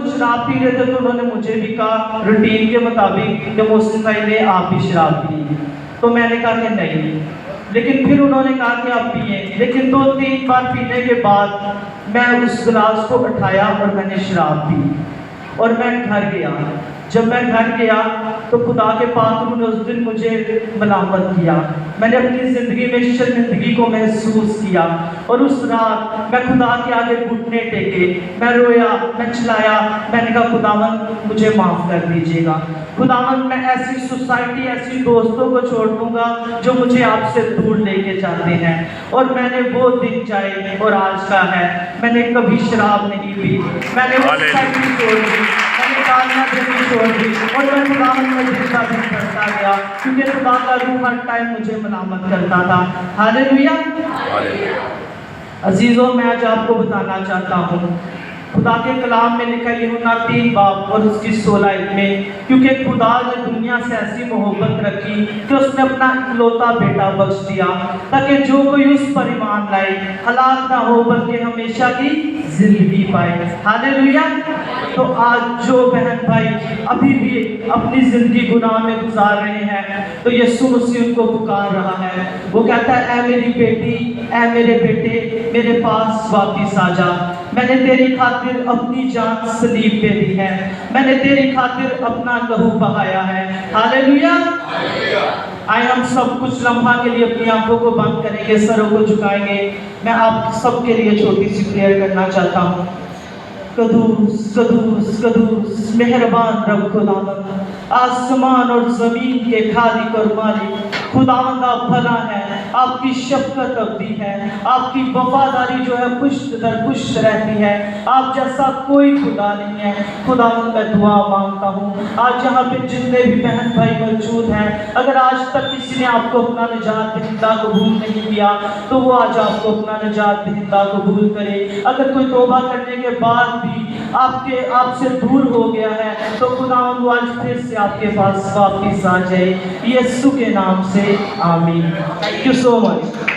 शराब पी रहे थे तो उन्होंने मुझे भी कहा रूटीन के मुताबिक कि मोहसिन भाई ने आप भी शराब पी। तो मैंने कहा कि नहीं, लेकिन फिर उन्होंने कहा कि आप पिए। लेकिन 2-3 बार पीने के बाद मैं उस गिलास को उठाया और मैंने शराब पी और मैं घर गया। जब मैं घर गया तो खुदा के पाक ने उस दिन मुझे मलामत किया। मैंने अपनी ज़िंदगी में शर्मिंदगी को महसूस किया और उस रात मैं खुदा के आगे घुटने टेके, मैं रोया, मैं चिल्लाया। मैंने कहा खुदावंद मुझे माफ़ कर दीजिएगा। खुदावंद मैं ऐसी सोसाइटी, ऐसी दोस्तों को छोड़ दूंगा जो मुझे आपसे दूर लेके जाते हैं। और मैंने वो दिन जाए और आज का है, मैंने कभी शराब नहीं पी, मैंने सोसाइटी छोड़ दी, मैंने गालियाँ देनी छोड़ दी और मैं खुदावंद में जिंदा भी करता गया क्योंकि खुदा का रूह हर टाइम मुझे मलामत करता था। हालेलुया। अजीजों, मैं आज आपको बताना चाहता हूँ, खुदा के कलाम में लिखा यूहन्ना 3 बाब और उसकी 16 में, क्योंकि खुदा ने दुनिया से ऐसी मोहब्बत रखी कि उसने अपना इकलौता बेटा बख्श दिया ताकि जो कोई उस पर ईमान लाए हलाक ना हो बल्कि हमेशा की जिंदगी पाए। हालेलुया। तो आज जो बहन भाई अभी भी अपनी जिंदगी गुनाह में गुजार रहे हैं तो यीशु मसीह उनको पुकार रहा है। वो कहता है, ऐ मेरी बेटी, ऐ मेरे बेटे, मेरे पास वापिस आ जा। मैंने तेरी खातिर अपनी जान सलीब पे दी है, मैंने तेरी खातिर अपना लहू बहाया है। हालेलुया। आए हम सब कुछ लम्हा के लिए अपनी आंखों को बंद करेंगे, सरों को झुकाएंगे। मैं आप सबके लिए छोटी सी प्रेयर करना चाहता हूँ। कदूस कदूस कदूस मेहरबान रब खुदावंद, आसमान और जमीन के खालिक और मालिक, खुदावंद आप भला है, आपकी शफकत अबदी है, आपकी वफादारी जो है पुश्त दर पुश्त रहती है, आप जैसा कोई खुदा नहीं है। खुदावंद मैं दुआ मांगता हूँ आज यहाँ पे जितने भी बहन भाई मौजूद हैं, अगर आज तक किसी ने आपको अपना निजात दहिंदा कबूल नहीं किया तो वो आज आपको अपना निजात दहिंदा कबूल करे। अगर कोई तौबा करने के बाद आपसे दूर हो गया है तो खुदावंद वो आज फिर से आपके पास वापस आ जाए, यीशु के नाम से आमीन। Thank you so much.